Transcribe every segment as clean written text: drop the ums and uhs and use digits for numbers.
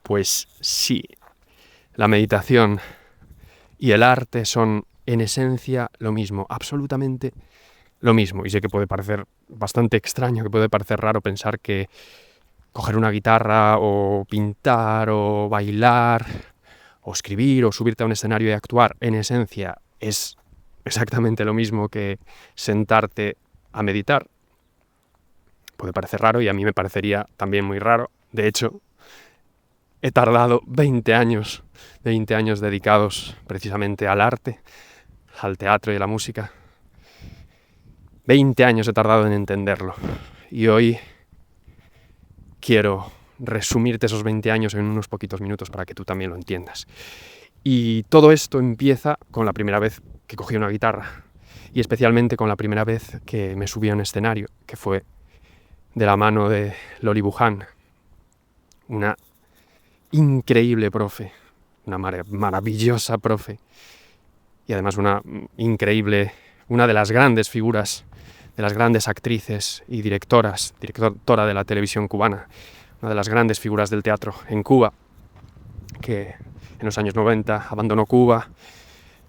Pues sí, la meditación y el arte son en esencia lo mismo, absolutamente lo mismo. Y sé que puede parecer bastante extraño, que puede parecer raro pensar que coger una guitarra o pintar o bailar o escribir o subirte a un escenario y actuar en esencia es exactamente lo mismo que sentarte a meditar. Puede parecer raro y a mí me parecería también muy raro. De hecho, he tardado 20 años dedicados precisamente al arte, al teatro y a la música. 20 años he tardado en entenderlo. Y hoy quiero resumirte esos 20 años en unos poquitos minutos para que tú también lo entiendas. Y todo esto empieza con la primera vez que cogí una guitarra. Y especialmente con la primera vez que me subí a un escenario, que fue de la mano de Loli Buchan, una increíble profe, una maravillosa profe, y además una de las grandes figuras, de las grandes actrices y directora de la televisión cubana, una de las grandes figuras del teatro en Cuba, que en los años 90 abandonó Cuba,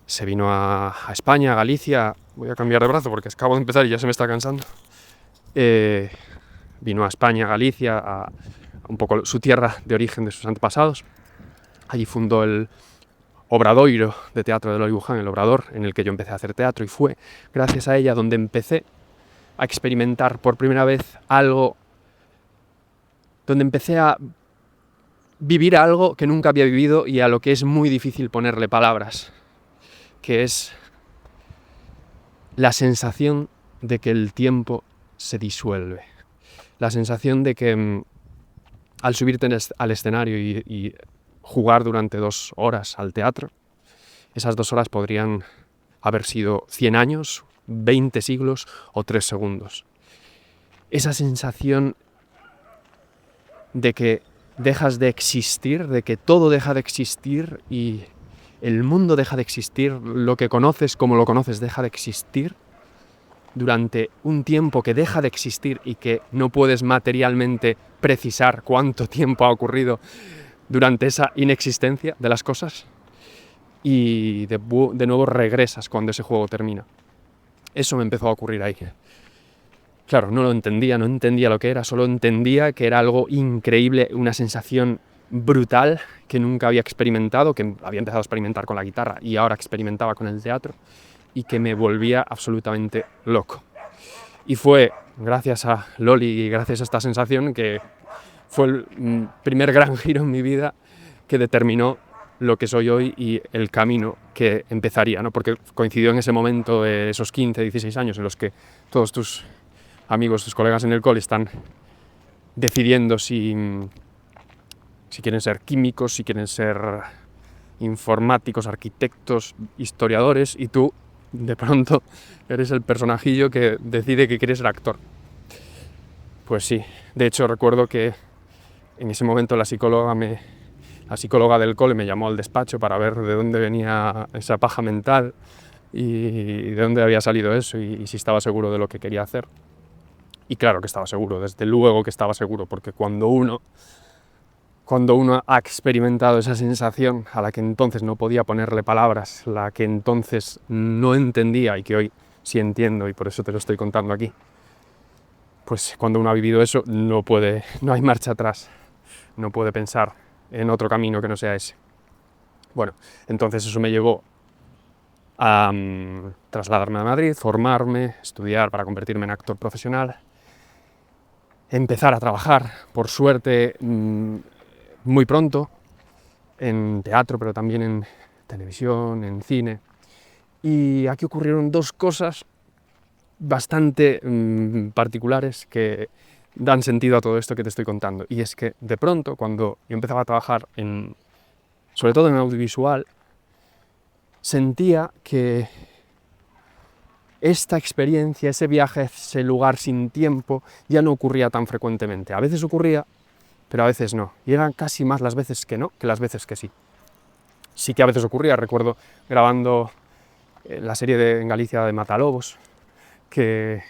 se vino a España, a Galicia. Voy a cambiar de brazo porque acabo de empezar y ya se me está cansando. Vino a España, a Galicia, a un poco su tierra de origen de sus antepasados. Allí fundó el Obradoiro de teatro de Loli Buchan, el Obrador, en el que yo empecé a hacer teatro, y fue gracias a ella donde empecé a experimentar por primera vez algo, donde empecé a vivir algo que nunca había vivido y a lo que es muy difícil ponerle palabras, que es la sensación de que el tiempo se disuelve, la sensación de que al subirte al escenario y jugar durante 2 horas al teatro, esas 2 horas podrían haber sido 100 años, 20 siglos o 3 segundos. Esa sensación de que dejas de existir, de que todo deja de existir y el mundo deja de existir, lo que conoces como lo conoces deja de existir durante un tiempo que deja de existir y que no puedes materialmente precisar cuánto tiempo ha ocurrido durante esa inexistencia de las cosas, y de nuevo regresas cuando ese juego termina. Eso me empezó a ocurrir ahí. Claro, no entendía lo que era, solo entendía que era algo increíble, una sensación brutal que nunca había experimentado, que había empezado a experimentar con la guitarra y ahora experimentaba con el teatro, y que me volvía absolutamente loco. Y fue gracias a Loli y gracias a esta sensación que fue el primer gran giro en mi vida que determinó lo que soy hoy y el camino que empezaría, ¿no? Porque coincidió en ese momento de esos 15, 16 años en los que todos tus amigos, tus colegas en el cole están decidiendo si quieren ser químicos, si quieren ser informáticos, arquitectos, historiadores, y tú de pronto eres el personajillo que decide que quiere ser actor. Pues sí, de hecho recuerdo que en ese momento la psicóloga del cole me llamó al despacho para ver de dónde venía esa paja mental y de dónde había salido eso y si estaba seguro de lo que quería hacer. Y claro que estaba seguro, desde luego que estaba seguro, porque cuando uno ha experimentado esa sensación a la que entonces no podía ponerle palabras, la que entonces no entendía y que hoy sí entiendo y por eso te lo estoy contando aquí, pues cuando uno ha vivido eso no hay marcha atrás, no puede pensar en otro camino que no sea ese. Bueno, entonces eso me llevó a trasladarme a Madrid, formarme, estudiar para convertirme en actor profesional, empezar a trabajar, por suerte, muy pronto, en teatro, pero también en televisión, en cine. Y aquí ocurrieron 2 cosas bastante particulares que dan sentido a todo esto que te estoy contando. Y es que de pronto, cuando yo empezaba a trabajar sobre todo en audiovisual, sentía que esta experiencia, ese viaje, ese lugar sin tiempo, ya no ocurría tan frecuentemente. A veces ocurría, pero a veces no. Y eran casi más las veces que no que las veces que sí. Sí que a veces ocurría, recuerdo grabando la serie en Galicia de Matalobos, que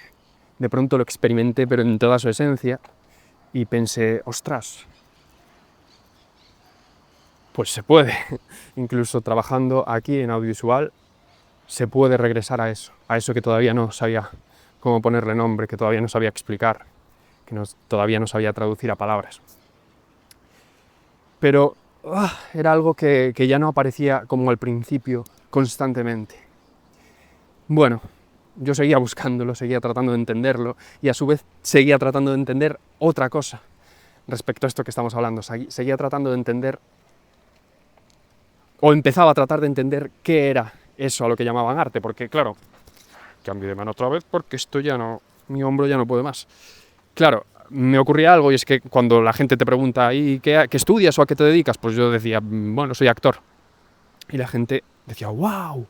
de pronto lo experimenté, pero en toda su esencia, y pensé, ostras, pues se puede. Incluso trabajando aquí en audiovisual, se puede regresar a eso que todavía no sabía cómo ponerle nombre, que todavía no sabía explicar, que todavía no sabía traducir a palabras. Pero era algo que ya no aparecía como al principio constantemente. Bueno, yo seguía buscándolo, seguía tratando de entenderlo y a su vez seguía tratando de entender otra cosa respecto a esto que estamos hablando. Seguía tratando de entender, o empezaba a tratar de entender qué era eso a lo que llamaban arte, porque claro, cambio de mano otra vez porque esto ya no, mi hombro ya no puede más. Claro, me ocurría algo y es que cuando la gente te pregunta ¿y qué estudias o a qué te dedicas? Pues yo decía, bueno, soy actor. Y la gente decía, wow,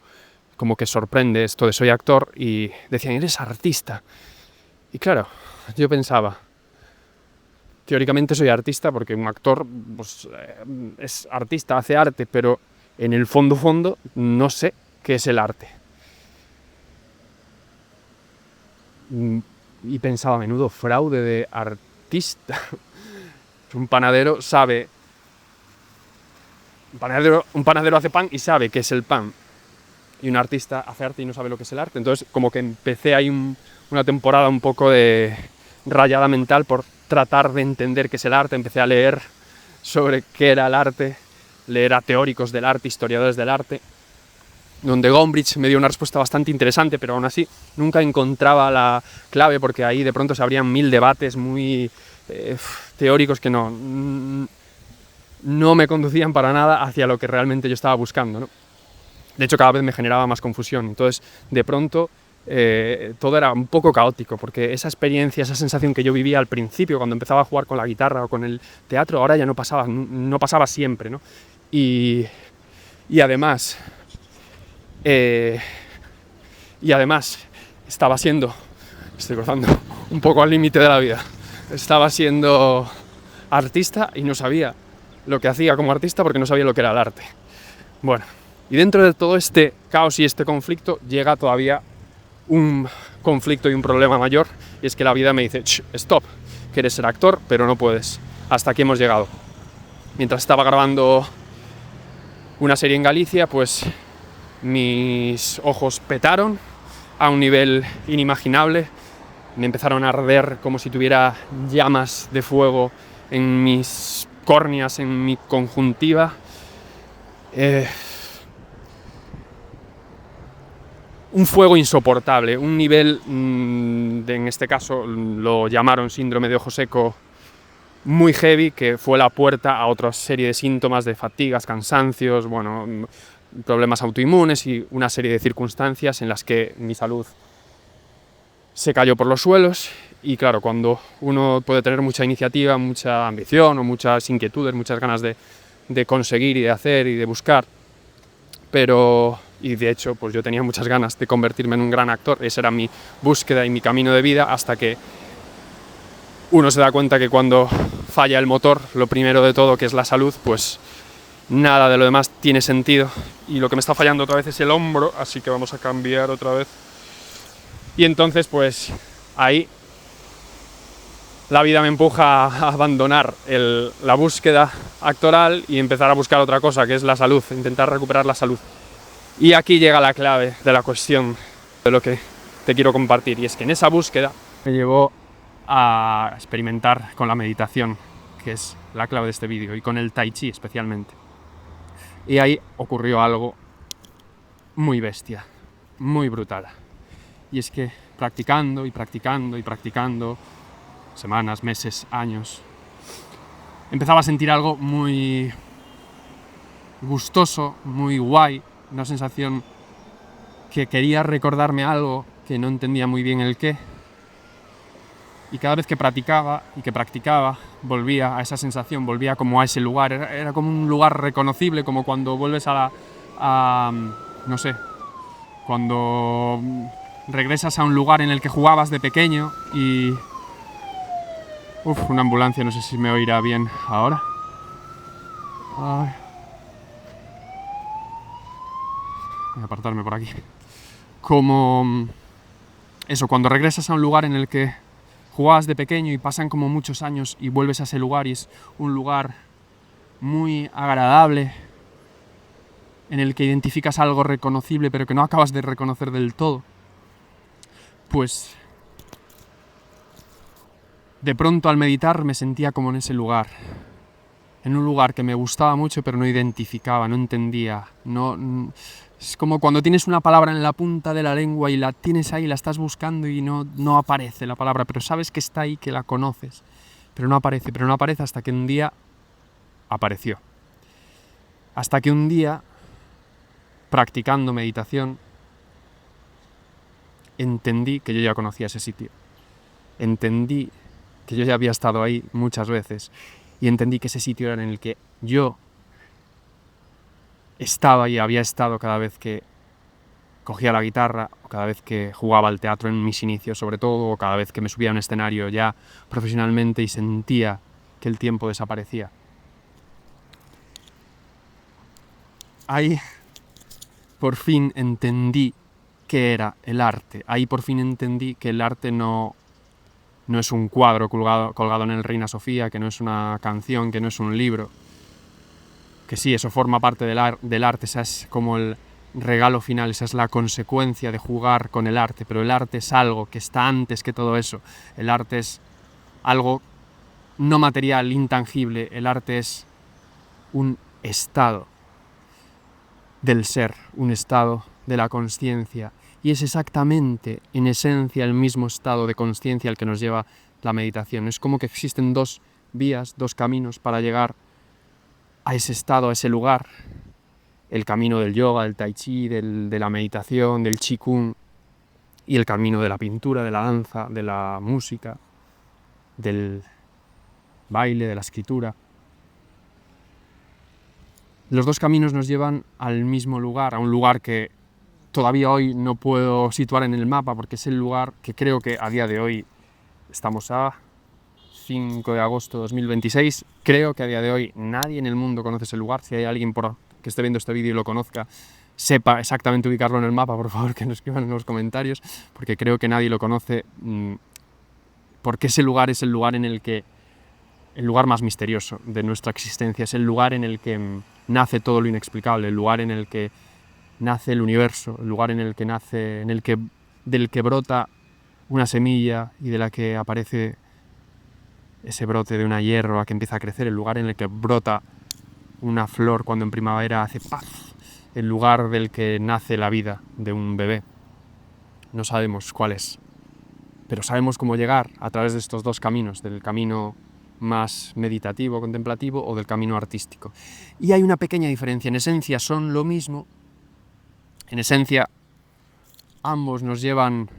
como que sorprende esto de soy actor, y decían, eres artista. Y claro, yo pensaba, teóricamente soy artista porque un actor pues, es artista, hace arte, pero en el fondo no sé qué es el arte. Y pensaba, menudo fraude de artista. Un panadero sabe... Un panadero hace pan y sabe qué es el pan. Y un artista hace arte y no sabe lo que es el arte. Entonces como que empecé ahí una temporada un poco de rayada mental por tratar de entender qué es el arte. Empecé a leer sobre qué era el arte, leer a teóricos del arte, historiadores del arte, donde Gombrich me dio una respuesta bastante interesante, pero aún así nunca encontraba la clave, porque ahí de pronto se abrían 1000 debates muy teóricos que no me conducían para nada hacia lo que realmente yo estaba buscando, ¿no? De hecho, cada vez me generaba más confusión. Entonces, de pronto, todo era un poco caótico, porque esa experiencia, esa sensación que yo vivía al principio, cuando empezaba a jugar con la guitarra o con el teatro, ahora ya no pasaba siempre, ¿no? Y además, estaba siendo, estoy cruzando un poco al límite de la vida, estaba siendo artista y no sabía lo que hacía como artista porque no sabía lo que era el arte. Bueno, y dentro de todo este caos y este conflicto llega todavía un conflicto y un problema mayor, y es que la vida me dice, stop, quieres ser actor, pero no puedes, hasta aquí hemos llegado. Mientras estaba grabando una serie en Galicia, pues mis ojos petaron a un nivel inimaginable, me empezaron a arder como si tuviera llamas de fuego en mis córneas, en mi conjuntiva. Un fuego insoportable, un nivel, en este caso lo llamaron síndrome de ojo seco, muy heavy, que fue la puerta a otra serie de síntomas de fatigas, cansancios, bueno, problemas autoinmunes y una serie de circunstancias en las que mi salud se cayó por los suelos. Y claro, cuando uno puede tener mucha iniciativa, mucha ambición o muchas inquietudes, muchas ganas de conseguir y de hacer y de buscar, y de hecho pues yo tenía muchas ganas de convertirme en un gran actor, esa era mi búsqueda y mi camino de vida, hasta que uno se da cuenta que cuando falla el motor, lo primero de todo, que es la salud, pues nada de lo demás tiene sentido. Y lo que me está fallando otra vez es el hombro, así que vamos a cambiar otra vez. Y entonces pues ahí la vida me empuja a abandonar la búsqueda actoral y empezar a buscar otra cosa, que es la salud, intentar recuperar la salud. Y aquí llega la clave de la cuestión de lo que te quiero compartir, y es que en esa búsqueda me llevó a experimentar con la meditación, que es la clave de este vídeo, y con el tai chi especialmente. Y ahí ocurrió algo muy bestia, muy brutal. Y es que practicando y practicando y practicando, semanas, meses, años, empezaba a sentir algo muy gustoso, muy guay, una sensación que quería recordarme algo que no entendía muy bien el qué. Y cada vez que practicaba y que practicaba, volvía a esa sensación, volvía como a ese lugar. Era como un lugar reconocible, como cuando vuelves no sé, cuando regresas a un lugar en el que jugabas de pequeño y... una ambulancia, no sé si me oirá bien ahora. Ay. Voy a apartarme por aquí. Como eso, cuando regresas a un lugar en el que jugabas de pequeño y pasan como muchos años y vuelves a ese lugar y es un lugar muy agradable, en el que identificas algo reconocible pero que no acabas de reconocer del todo, pues de pronto al meditar me sentía como en ese lugar, en un lugar que me gustaba mucho pero no identificaba, no entendía, es como cuando tienes una palabra en la punta de la lengua y la tienes ahí, la estás buscando y no aparece la palabra, pero sabes que está ahí, que la conoces, pero no aparece hasta que un día apareció. Hasta que un día, practicando meditación, entendí que yo ya conocía ese sitio. Entendí que yo ya había estado ahí muchas veces y entendí que ese sitio era en el que yo estaba y había estado cada vez que cogía la guitarra o cada vez que jugaba al teatro en mis inicios sobre todo, o cada vez que me subía a un escenario ya profesionalmente y sentía que el tiempo desaparecía. Ahí por fin entendí qué era el arte. Ahí por fin entendí que el arte no es un cuadro colgado en el Reina Sofía, que no es una canción, que no es un libro. Que sí, eso forma parte del arte, esa es como el regalo final, esa es la consecuencia de jugar con el arte, pero el arte es algo que está antes que todo eso. El arte es algo no material, intangible. El arte es un estado del ser, un estado de la consciencia, y es exactamente, en esencia, el mismo estado de consciencia al que nos lleva la meditación. Es como que existen dos vías, dos caminos para llegar a ese estado, a ese lugar. El camino del yoga, del tai chi, de la meditación, del qigong, y el camino de la pintura, de la danza, de la música, del baile, de la escritura. Los dos caminos nos llevan al mismo lugar, a un lugar que todavía hoy no puedo situar en el mapa, porque es el lugar que creo que a día de hoy, estamos a 5 de agosto de 2026, creo que a día de hoy nadie en el mundo conoce ese lugar. Si hay alguien que esté viendo este vídeo y lo conozca, sepa exactamente ubicarlo en el mapa, por favor que nos escriban en los comentarios, porque creo que nadie lo conoce, porque ese lugar es el lugar el lugar más misterioso de nuestra existencia, es el lugar en el que nace todo lo inexplicable, el lugar en el que nace el universo, el lugar en el que nace, del que brota una semilla y de la que aparece ese brote de una hierba que empieza a crecer, el lugar en el que brota una flor cuando en primavera hace paz, el lugar del que nace la vida de un bebé. No sabemos cuál es, pero sabemos cómo llegar a través de estos dos caminos, del camino más meditativo, contemplativo, o del camino artístico. Y hay una pequeña diferencia, en esencia son lo mismo, en esencia ambos nos llevan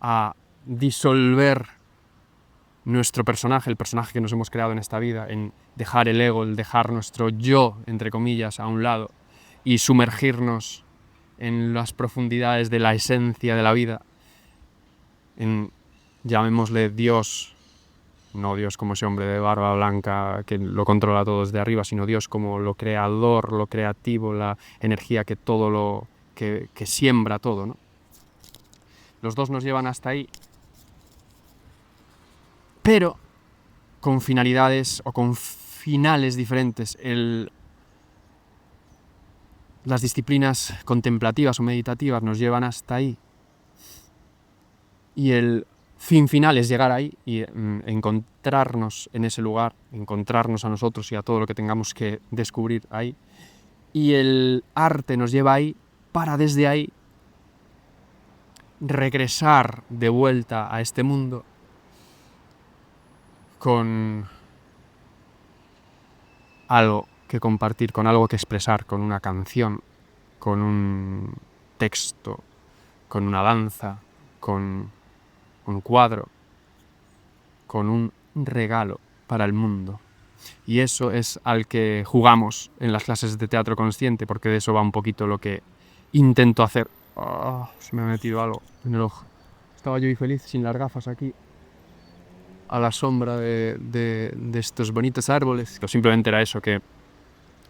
a disolver nuestro personaje, el personaje que nos hemos creado en esta vida, en dejar el ego, el dejar nuestro yo, entre comillas, a un lado y sumergirnos en las profundidades de la esencia de la vida, en, llamémosle Dios, no Dios como ese hombre de barba blanca que lo controla todo desde arriba, sino Dios como lo creador, lo creativo, la energía que todo que siembra todo, ¿no? Los dos nos llevan hasta ahí, pero con finalidades o con finales diferentes. Las disciplinas contemplativas o meditativas nos llevan hasta ahí y el fin final es llegar ahí y encontrarnos en ese lugar, encontrarnos a nosotros y a todo lo que tengamos que descubrir ahí, y el arte nos lleva ahí para desde ahí regresar de vuelta a este mundo con algo que compartir, con algo que expresar, con una canción, con un texto, con una danza, con un cuadro, con un regalo para el mundo. Y eso es al que jugamos en las clases de teatro consciente, porque de eso va un poquito lo que intento hacer. Se me ha metido algo en el ojo. Estaba yo y feliz sin las gafas aquí, a la sombra de estos bonitos árboles. O simplemente era eso, que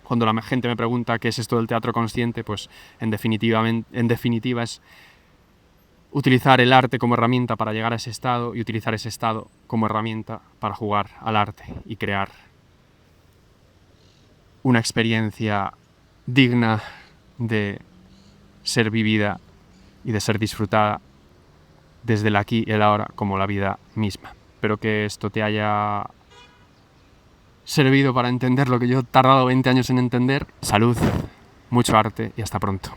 cuando la gente me pregunta qué es esto del teatro consciente, pues en definitiva es utilizar el arte como herramienta para llegar a ese estado y utilizar ese estado como herramienta para jugar al arte y crear una experiencia digna de ser vivida y de ser disfrutada desde el aquí y el ahora como la vida misma. Espero que esto te haya servido para entender lo que yo he tardado 20 años en entender. Salud, mucho arte y hasta pronto.